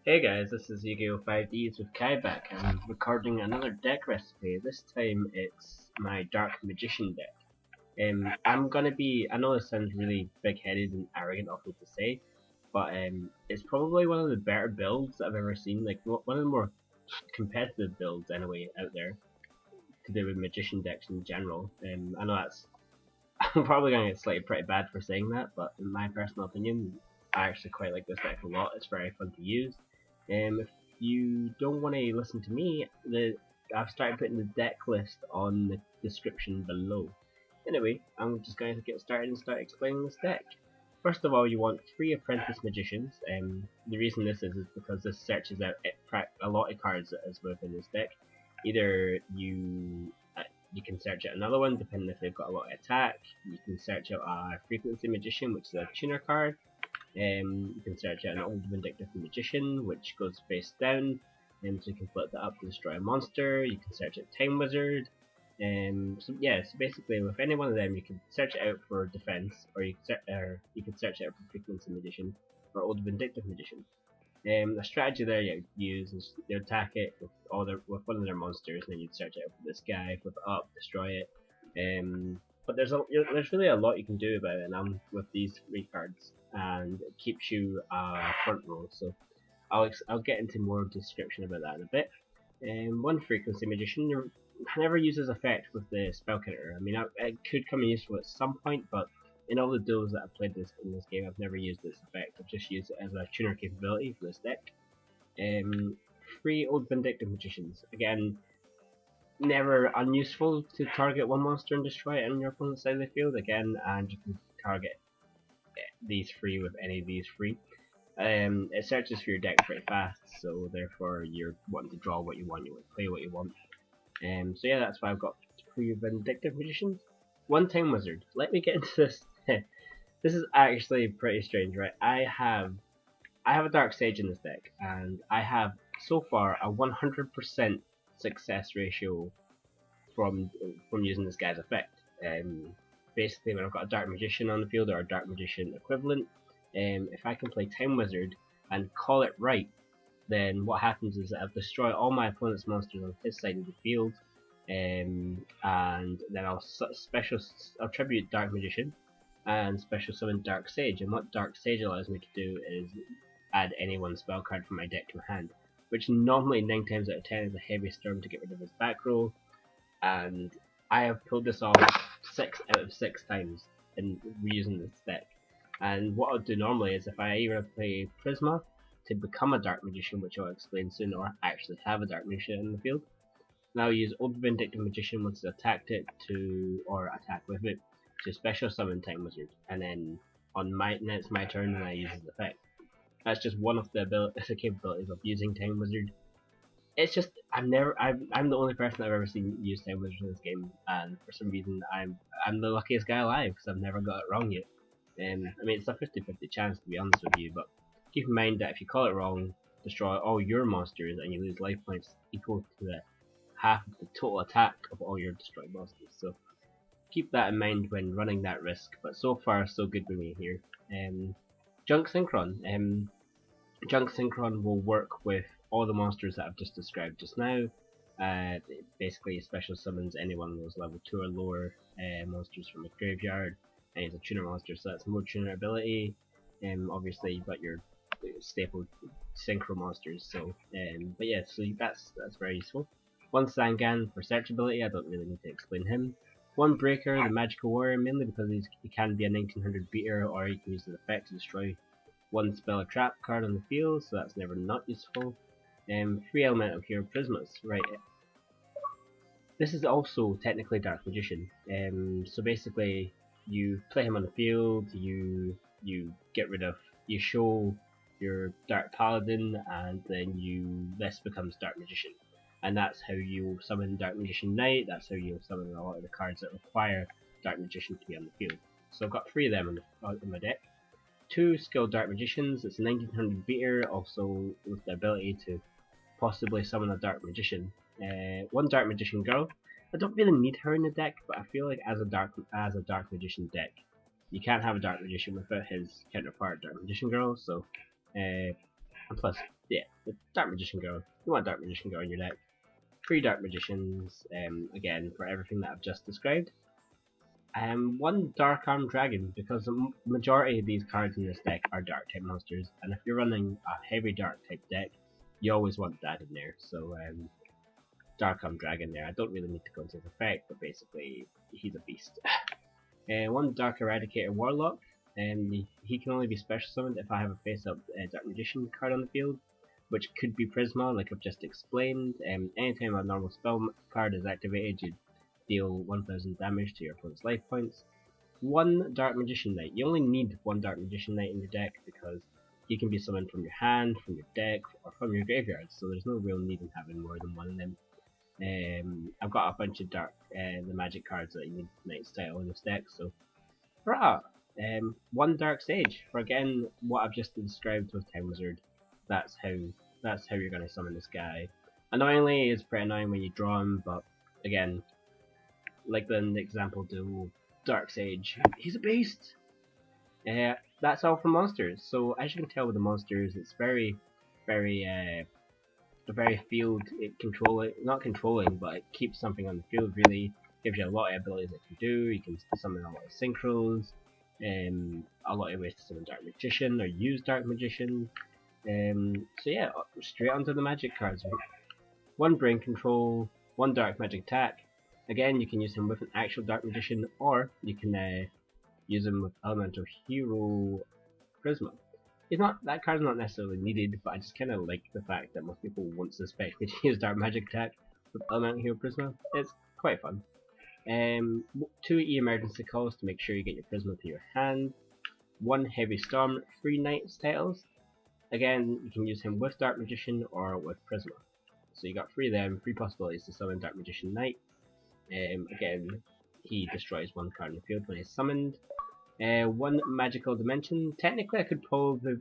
Hey guys, this is Yugioh 5Ds with Kai back. I'm recording another deck recipe. This time it's my Dark Magician deck. I know this sounds really big-headed and arrogant of me to say, but it's probably one of the better builds I've ever seen, like one of the more competitive builds anyway out there, to do with Magician decks in general. I know that's, I'm probably going to get slightly pretty bad for saying that, but in my personal opinion, I actually quite like this deck a lot. It's very fun to use. If you don't want to listen to me, I've started putting the deck list on the description below. Anyway, I'm just going to get started and start explaining this deck. First of all, you want 3 Apprentice Magicians. The reason this is because this searches out a lot of cards as within this deck. Either you can search out another one depending if they've got a lot of attack. You can search out a Frequency Magician, which is a tuner card. You can search out an old Vindictive Magician, which goes face down, so you can flip that up to destroy a monster. You can search out Time Wizard. So basically with any one of them you can search it out for defense, or you can search it out for Frequency Magician or old Vindictive Magician. The strategy there you use is you attack it with one of their monsters, and then you'd search it out for this guy, flip it up, destroy it. But there's really a lot you can do about it, and with these 3 cards, and it keeps you front row. So I'll get into more description about that in a bit. One Frequency Magician never uses effect with the Spellcaster. I mean, it could come in useful at some point, but in all the duels that I've played in this game, I've never used this effect. I've just used it as a tuner capability for this deck. 3 old Vindictive Magicians. Again, never unuseful to target one monster and destroy it on your opponent's side of the field again, and you can target these 3 with any of these 3. It searches for your deck pretty fast, so therefore you're wanting to draw what you want, you want to play what you want. So yeah, that's why I've got 3 Vindictive Magicians. 1 Time Wizard. Let me get into this. This is actually pretty strange, right? I have a Dark Sage in this deck, and I have so far a 100% success ratio from using this guy's effect. Basically, when I've got a Dark Magician on the field or a Dark Magician equivalent, if I can play Time Wizard and call it right, then what happens is that I'll destroy all my opponent's monsters on his side of the field, and then I'll tribute Dark Magician and special summon Dark Sage. And what Dark Sage allows me to do is add any one spell card from my deck to hand, which normally 9 times out of 10 is a heavy storm to get rid of his back row, and I have pulled this off 6 out of 6 times in reusing this deck. And what I'll do normally is if I either play Prisma to become a Dark Magician, which I'll explain soon, or actually have a Dark Magician in the field, and I'll use Old Vindictive Magician once it's attacked it or attack with it to special summon Time Wizard, and then then it's my turn and I use his effect. That's just one of the capabilities of using Time Wizard. It's just I'm the only person I've ever seen use Time Wizard in this game, and for some reason I'm the luckiest guy alive because I've never got it wrong yet. I mean, it's a 50-50 chance to be honest with you, but keep in mind that if you call it wrong, destroy all your monsters and you lose life points equal to half of the total attack of all your destroyed monsters. So keep that in mind when running that risk. But so far, so good with me here. Junk Synchron. Junk Synchron will work with all the monsters that I've just described just now. Basically, special summons any one of those level 2 or lower monsters from a graveyard, and he's a tuner monster, so that's more tuner ability. Obviously, you've got your staple synchro monsters. So, but yeah, so that's very useful. 1 Sangan for search ability. I don't really need to explain him. 1 Breaker, the Magical Warrior, mainly because he can be a 1900 beater, or he can use his effect to destroy 1 spell or trap card on the field, so that's never not useful. 3 Elemental Hero Prismas, right. This is also technically Dark Magician. So basically, you play him on the field, you show your Dark Paladin, and then this becomes Dark Magician. And that's how you summon Dark Magician Knight, that's how you summon a lot of the cards that require Dark Magician to be on the field. So I've got 3 of them in my deck. 2 skilled Dark Magicians. It's a 1900 beater, also with the ability to possibly summon a Dark Magician. 1 Dark Magician Girl. I don't really need her in the deck, but I feel like as a Dark Magician deck, you can't have a Dark Magician without his counterpart Dark Magician Girl. So, and plus, yeah, Dark Magician Girl. You want Dark Magician Girl in your deck. 3 Dark Magicians, again, for everything that I've just described. 1 Dark Armed Dragon, because the majority of these cards in this deck are Dark type monsters, and if you're running a heavy Dark type deck, you always want that in there. So Dark Armed Dragon there. I don't really need to go into his effect, but basically he's a beast. 1 Dark Eradicator Warlock, and he can only be special summoned if I have a face-up Dark Magician card on the field, which could be Prisma, like I've just explained. Anytime a normal spell card is activated, you deal 1000 damage to your opponent's life points. 1 Dark Magician Knight. You only need 1 Dark Magician Knight in your deck because he can be summoned from your hand, from your deck, or from your graveyard, so there's no real need in having more than 1 of them. I've got a bunch of the magic cards that you need Knight style in this deck, so hurrah! 1 Dark Sage, for again what I've just described with Time Wizard. That's how you're gonna summon this guy. Annoyingly, it's pretty annoying when you draw him, but again, like the example duel, Dark Sage, he's a beast! That's all for monsters. So as you can tell with the monsters, it's very field not controlling, but it keeps something on the field. Really gives you a lot of abilities it can do. You can summon a lot of synchros, a lot of ways to summon Dark Magician or use Dark Magician. So yeah, straight onto the magic cards. 1 Brain Control, 1 Dark Magic Attack. Again, you can use him with an actual Dark Magician, or you can use him with Elemental Hero Prisma. That card's not necessarily needed, but I just kind of like the fact that most people won't suspect me to use Dark Magic Attack with Elemental Hero Prisma. It's quite fun. 2 emergency calls to make sure you get your Prisma to your hand. 1 Heavy Storm, 3 Knights titles. Again, you can use him with Dark Magician or with Prisma. So you got 3 of them, 3 possibilities to summon Dark Magician Knight. Again, he destroys 1 card in the field when he's summoned. 1 Magical Dimension. Technically, I could probably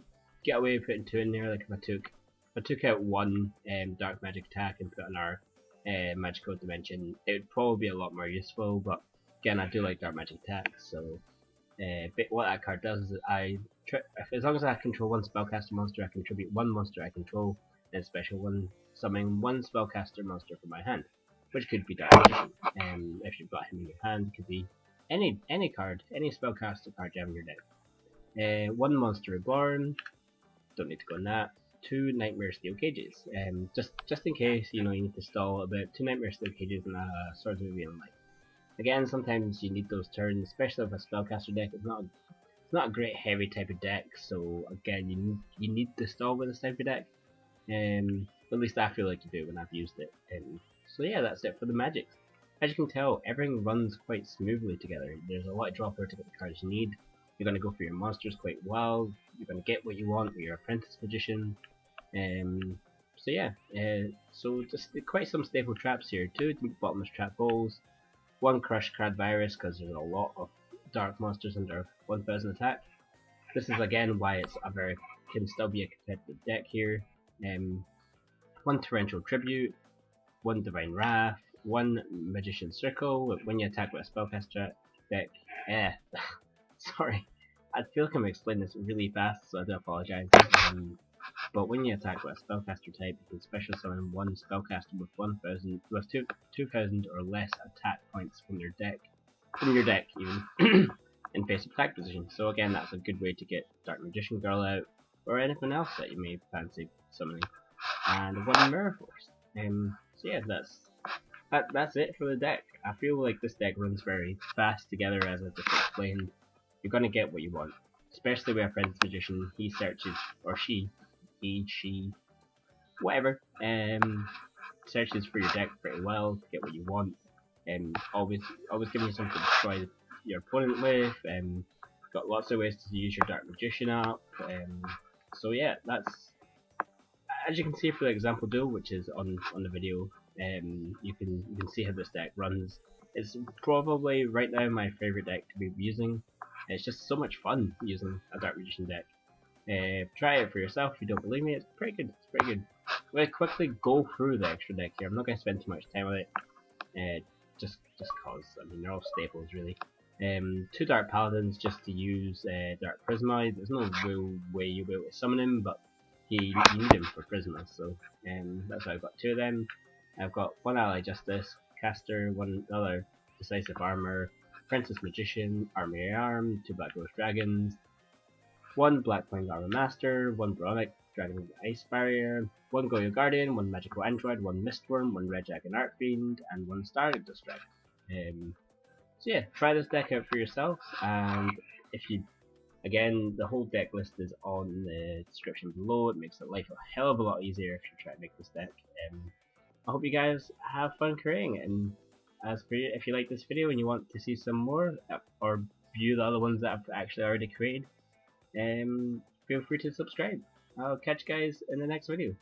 get away with putting 2 in there. Like if I took out 1 Dark Magic Attack and put on our Magical Dimension, it would probably be a lot more useful. But again, I do like Dark Magic Attack, so what that card does is as long as I control 1 Spellcaster monster, I contribute 1 monster I control, and special 1 summoning 1 Spellcaster monster from my hand, which could be Dark Magician. If you've got him in your hand, it could be any card, any Spellcaster card you have in your deck. 1 Monster Reborn, don't need to go on that. 2 Nightmare Steel Cages, just in case you need to stall a bit. 2 Nightmare Steel Cages and a Swords of Revealing Light. Again, sometimes you need those turns, especially with a Spellcaster deck. It's not a great heavy type of deck, so again you need to stall with this type of deck. At least I feel like you do when I've used it. So yeah, that's it for the magics. As you can tell, everything runs quite smoothly together. There's a lot of draw power to get the cards you need. You're going to go for your monsters quite well. You're going to get what you want with your Apprentice Magician. So yeah, so just quite some staple traps here. 2 Bottomless Trap Bowls, 1 Crush Card Virus, because there's a lot of dark monsters under 1000 attack. This is again why it's can still be a competitive deck here. 1 Torrential Tribute, 1 Divine Wrath, 1 Magician Circle. When you attack with a Spellcaster deck, sorry, I feel like I'm explaining this really fast, so I do apologize. But when you attack with a Spellcaster type, you can special summon 1 Spellcaster with 2000 or less attack points from your deck even, in face-up attack position. So again, that's a good way to get Dark Magician Girl out, or anything else that you may fancy summoning. And 1 Mirror Force. So yeah, that's it for the deck. I feel like this deck runs very fast together, as I just explained. You're gonna get what you want, especially with Apprentice Magician. He searches, or she, whatever, searches for your deck pretty well to get what you want. Always giving you something to destroy your opponent with. Got lots of ways to use your Dark Magician up. So yeah, that's, as you can see for the example duel, which is on the video. You can see how this deck runs. It's probably right now my favorite deck to be using. It's just so much fun using a Dark Magician deck. Try it for yourself if you don't believe me. It's pretty good. It's pretty good. I'm going to quickly go through the extra deck here. I'm not going to spend too much time on it. Just cause, I mean, they're all staples really. 2 Dark Paladins just to use Dark Prisma. There's no real way you'll be able to summon him, but you need him for Prisma, so that's why I've got 2 of them. I've got 1 Ally Justice, Caster, 1 other Decisive Armor, Apprentice Magician, Army Arm, 2 Black Ghost Dragons, 1 Black Winged Armor Master, 1 Warlock, Dragon with Ice Barrier, 1 Goyo Guardian, 1 Magical Android, 1 Mistworm, 1 Red Dragon Archfiend, and 1 Starlight Distract. So yeah, try this deck out for yourself, and if you, again, the whole deck list is on the description below. It makes life a hell of a lot easier if you try to make this deck. I hope you guys have fun creating it, and as for you, if you like this video and you want to see some more, or view the other ones that I've actually already created, feel free to subscribe. I'll catch you guys in the next video.